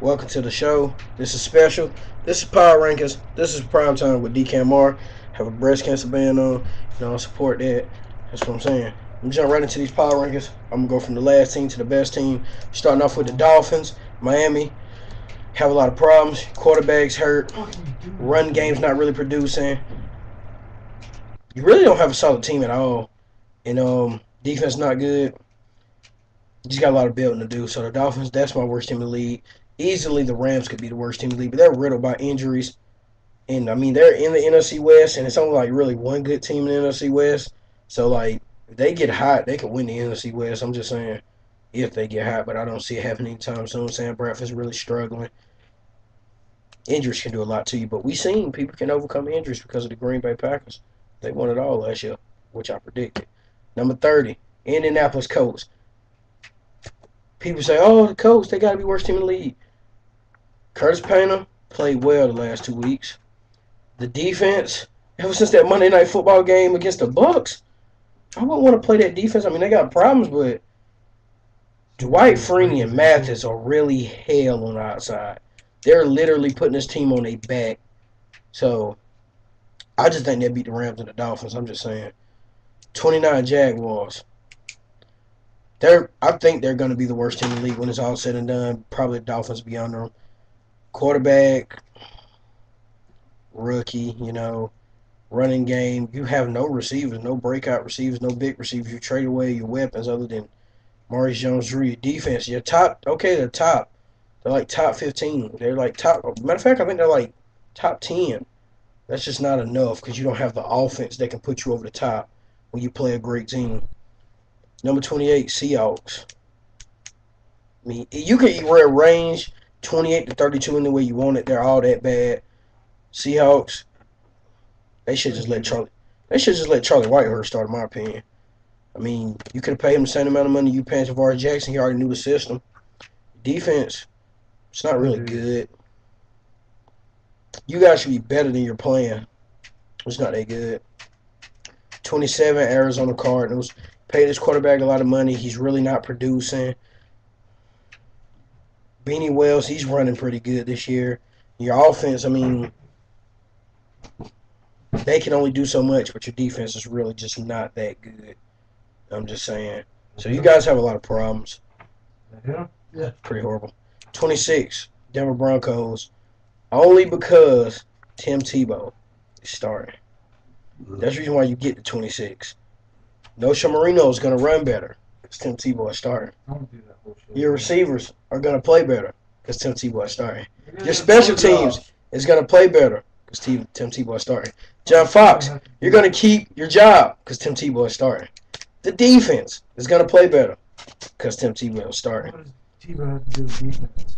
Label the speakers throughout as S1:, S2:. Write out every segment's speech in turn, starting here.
S1: Welcome to the show. This is special. This is Power Rankings. This is Primetime with DKMR. Have a breast cancer band on. Support that. That's what I'm saying. I'm jump right into these Power Rankings. I'm going to go from the last team to the best team. Starting off with the Dolphins. Miami have a lot of problems. Quarterback's hurt. Run game's not really producing. You really don't have a solid team at all. And defense not good. You just got a lot of building to do. So the Dolphins, that's my worst team in the league. Easily the Rams could be the worst team in the league, but they're riddled by injuries. And, they're in the NFC West, and it's only, really one good team in the NFC West. So, if they get hot, they could win the NFC West. I'm just saying, if they get hot, but I don't see it happening anytime soon. Sam Bradford's really struggling. Injuries can do a lot to you, but we've seen people can overcome injuries because of the Green Bay Packers. They won it all last year, which I predicted. Number 30, Indianapolis Colts. People say, oh, the Colts, they got to be worst team in the league. Curtis Painter played well the last 2 weeks. The defense, ever since that Monday Night Football game against the Bucs, I wouldn't want to play that defense. They got problems, but Dwight Freeney and Mathis are really hell on the outside. They're literally putting this team on their back. So, I just think they'll beat the Rams and the Dolphins. I'm just saying. 29 Jaguars. I think they're going to be the worst team in the league when it's all said and done. Probably the Dolphins will be under them. Quarterback, rookie, running game. You have no receivers, no breakout receivers, no big receivers. You trade away your weapons other than Maurice Jones-Drew. Your defense, they're top. They're top. They're like top 15. They're like top. Matter of fact, I think they're like top 10. That's just not enough because you don't have the offense that can put you over the top when you play a great team. Number 28, Seahawks. You can range 28 to 32 any way you want it. They're all that bad. Seahawks, they should just let Charlie Whitehurst start, in my opinion. You could have paid him the same amount of money you paying Tavares Jackson. He already knew the system. Defense, it's not really good. You guys should be better than you're playing. It's not that good. 27, Arizona Cardinals. Paid his quarterback a lot of money. He's really not producing. Beanie Wells, he's running pretty good this year. Your offense, they can only do so much, but your defense is really just not that good. I'm just saying. So you guys have a lot of problems. Yeah. Pretty horrible. 26, Denver Broncos. Only because Tim Tebow is starting. That's the reason why you get to 26. Nosha Marino is going to run better because Tim Tebow is starting. Your receivers are going to play better because Tim Tebow is starting. Your special teams is going to play better because Tim Tebow is starting. John Fox, you're going to keep your job because Tim Tebow is starting. The defense is going to play better because Tim Tebow is starting.
S2: What does Tebow have to do with defense?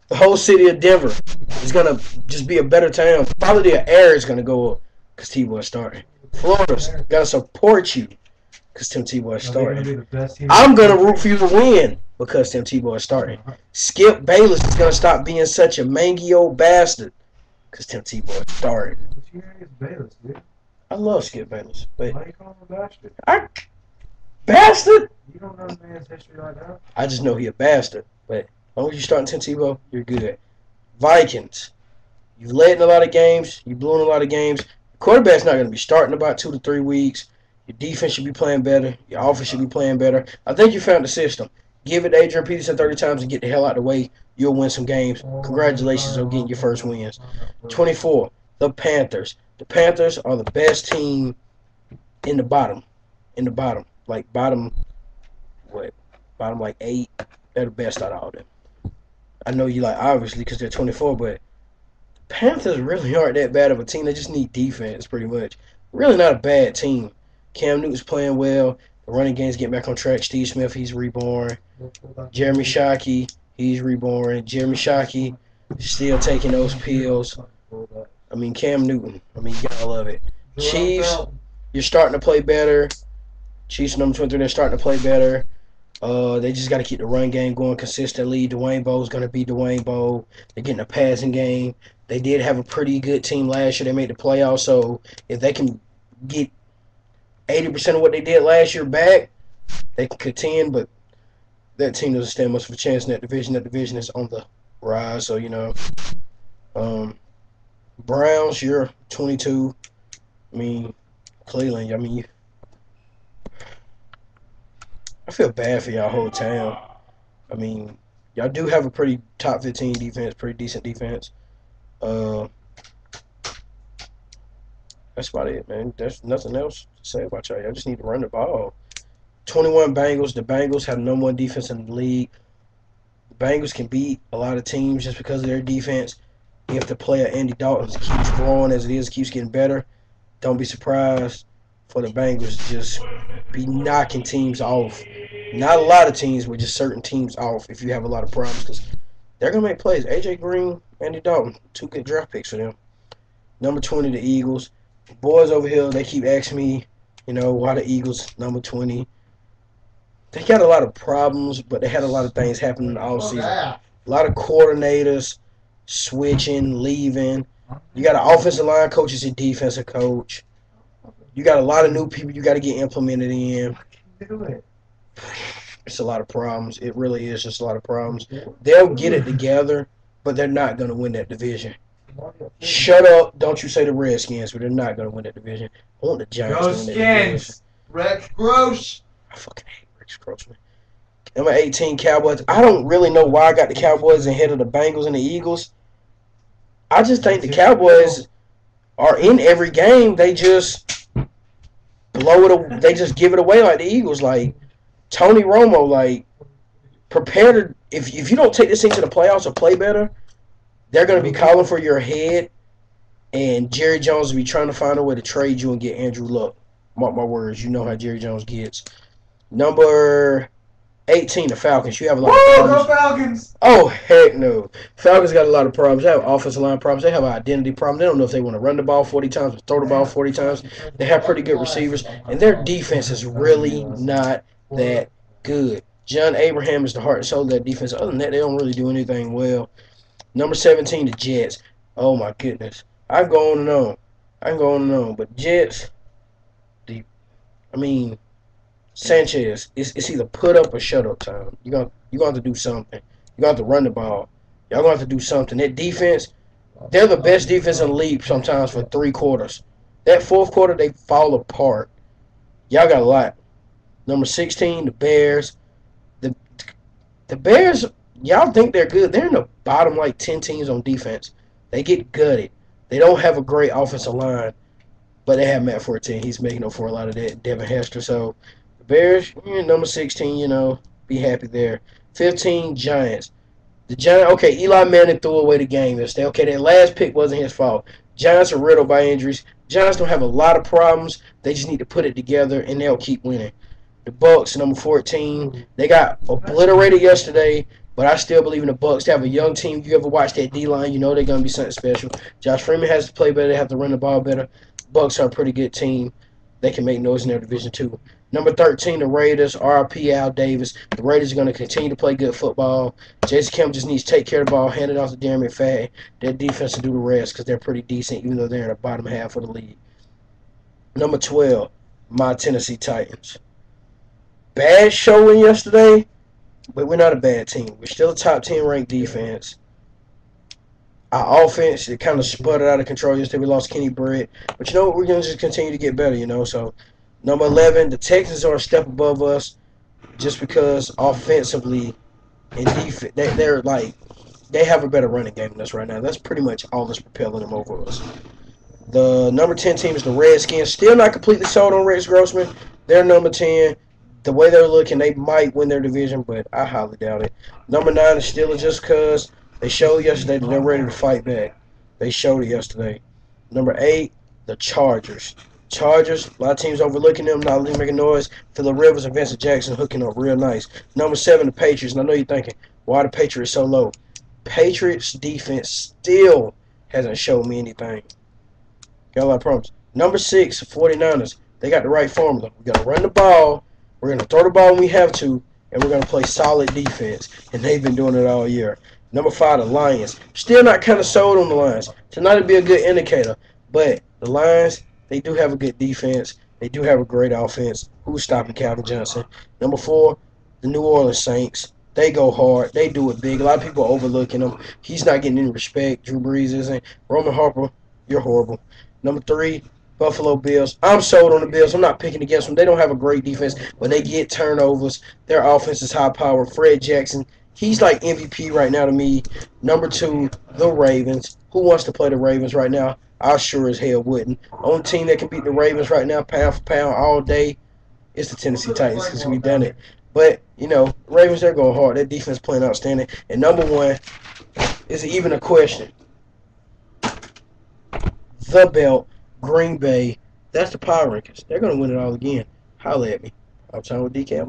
S1: The whole city of Denver is going to just be a better town. Quality of air is going to go up because Tebow is starting. Florida's got to support you because Tim Tebow is starting. I'm going to root for you to win because Tim Tebow is starting. Skip Bayless is going to stop being such a mangy old bastard because Tim Tebow is starting.
S2: What you hearing is Bayless, dude?
S1: I love Skip Bayless. But
S2: why you call him a bastard?
S1: Bastard?
S2: You don't know the man's history like that?
S1: I just know he a bastard. But as long as you start Tim Tebow, you're good. Vikings. You've led in a lot of games. You blew in a lot of games. The quarterback's not going to be starting about 2 to 3 weeks. Your defense should be playing better. Your offense should be playing better. I think you found the system. Give it to Adrian Peterson 30 times and get the hell out of the way. You'll win some games. Congratulations on getting your first wins. 24, the Panthers. The Panthers are the best team in the bottom. Bottom like 8. They're the best out of all them. I know you obviously because they're 24, but Panthers really aren't that bad of a team. They just need defense pretty much. Really not a bad team. Cam Newton's playing well. The running game's getting back on track. Steve Smith, he's reborn. Jeremy Shockey, he's reborn. Jeremy Shockey still taking those pills. Cam Newton. You gotta love it. Chiefs, you're starting to play better. Chiefs number 23, they're starting to play better. They just got to keep the run game going consistently. Dwayne Bowe's going to be Dwayne Bowe. They're getting a passing game. They did have a pretty good team last year. They made the playoffs, so if they can get 80% of what they did last year back, they can contend, but that team doesn't stand much of a chance in that division. That division is on the rise. So, Browns, you're 22. I mean, Cleveland, I mean, I feel bad for y'all whole town. I mean, y'all do have a pretty top 15 defense, pretty decent defense. Uh, that's about it, man. There's nothing else to say about y'all. Y'all just need to run the ball. 21 Bengals. The Bengals have the number one defense in the league. The Bengals can beat a lot of teams just because of their defense. If the player Andy Dalton keeps growing as it is, keeps getting better, don't be surprised for the Bengals to just be knocking teams off. Not a lot of teams, but just certain teams off if you have a lot of problems because they're going to make plays. A.J. Green, Andy Dalton, 2 good draft picks for them. Number 20, the Eagles. Boys over here, they keep asking me, why the Eagles, number 20. They got a lot of problems, but they had a lot of things happening all season. A lot of coordinators switching, leaving. You got an offensive line coach as a defensive coach. You got a lot of new people you got to get implemented in. It's a lot of problems. It really is just a lot of problems. They'll get it together, but they're not going to win that division. Shut up. Don't you say the Redskins, but they're not going to win that division. I want the Giants to win that division.
S3: Rex Gross.
S1: I fucking hate Rex Grossman. Number 18, Cowboys. I don't really know why I got the Cowboys ahead of the Bengals and the Eagles. I just think the Cowboys are in every game. They just blow it. They just give it away like the Eagles. Like Tony Romo, like prepare to. If you don't take this thing to the playoffs or play better, they're going to be calling for your head, and Jerry Jones will be trying to find a way to trade you and get Andrew Luck. Mark my words. You know how Jerry Jones gets. Number 18, the Falcons. You have a lot of problems.
S3: Go Falcons!
S1: Oh, heck no. Falcons got a lot of problems. They have offensive line problems. They have an identity problem. They don't know if they want to run the ball 40 times or throw the ball 40 times. They have pretty good receivers, and their defense is really not that good. John Abraham is the heart and soul of that defense. Other than that, they don't really do anything well. Number 17, the Jets. Oh, my goodness. I can go on and on. But Jets, Sanchez, it's either put up or shut up time. You're going to have to do something. You're going to have to run the ball. Y'all going to have to do something. That defense, they're the best defense in the league sometimes for 3 quarters. That 4th quarter, they fall apart. Y'all got a lot. Number 16, the Bears. The Bears, y'all think they're good. They're in the bottom, 10 teams on defense. They get gutted. They don't have a great offensive line, but they have Matt Forte. He's making up for a lot of that. Devin Hester. So, the Bears, number 16, be happy there. 15, Giants. The Giants, okay, Eli Manning threw away the game yesterday. Okay, that last pick wasn't his fault. Giants are riddled by injuries. Giants don't have a lot of problems. They just need to put it together, and they'll keep winning. The Bucks, number 14, they got obliterated yesterday, but I still believe in the Bucks. They have a young team. You ever watch that D-line, you know they're going to be something special. Josh Freeman has to play better. They have to run the ball better. Bucks are a pretty good team. They can make noise in their division, too. Number 13, the Raiders, RIP Al Davis. The Raiders are going to continue to play good football. Jason Kemp just needs to take care of the ball, hand it off to Darren McFadden. Their defense will do the rest because they're pretty decent, even though they're in the bottom half of the league. Number 12, my Tennessee Titans. Bad showing yesterday, but we're not a bad team. We're still a top 10 ranked defense. Our offense, it kind of sputtered out of control yesterday. We lost Kenny Britt. But you know what? We're going to just continue to get better, So, number 11, the Texans are a step above us just because offensively and defense, they have a better running game than us right now. That's pretty much all that's propelling them over us. The number 10 team is the Redskins. Still not completely sold on Rex Grossman. They're number 10. The way they're looking, they might win their division, but I highly doubt it. Number 9 is Steelers just because they showed yesterday that they're ready to fight back. They showed it yesterday. Number 8, the Chargers. Chargers, a lot of teams overlooking them, not really making noise. Phillip Rivers and Vincent Jackson hooking up real nice. Number 7, the Patriots. And I know you're thinking, why are the Patriots so low? Patriots defense still hasn't showed me anything. Got a lot of problems. Number 6, 49ers. They got the right formula. We got to run the ball. We're going to throw the ball when we have to, and we're going to play solid defense. And they've been doing it all year. Number 5, the Lions. Still not kind of sold on the Lions. Tonight will be a good indicator. But the Lions, they do have a good defense. They do have a great offense. Who's stopping Calvin Johnson? Number 4, the New Orleans Saints. They go hard. They do it big. A lot of people are overlooking him. He's not getting any respect. Drew Brees isn't. Roman Harper, you're horrible. Number 3, Buffalo Bills. I'm sold on the Bills. I'm not picking against them. They don't have a great defense, but they get turnovers. Their offense is high power. Fred Jackson, he's like MVP right now to me. Number 2, the Ravens. Who wants to play the Ravens right now? I sure as hell wouldn't. Only team that can beat the Ravens right now, pound for pound, all day, is the Tennessee Titans because we've done it. But, Ravens, they're going hard. Their defense playing outstanding. And number 1, is even a question. The belt, Green Bay. That's the power rankings. They're going to win it all again. Holla at me. I'm talking with DKMR.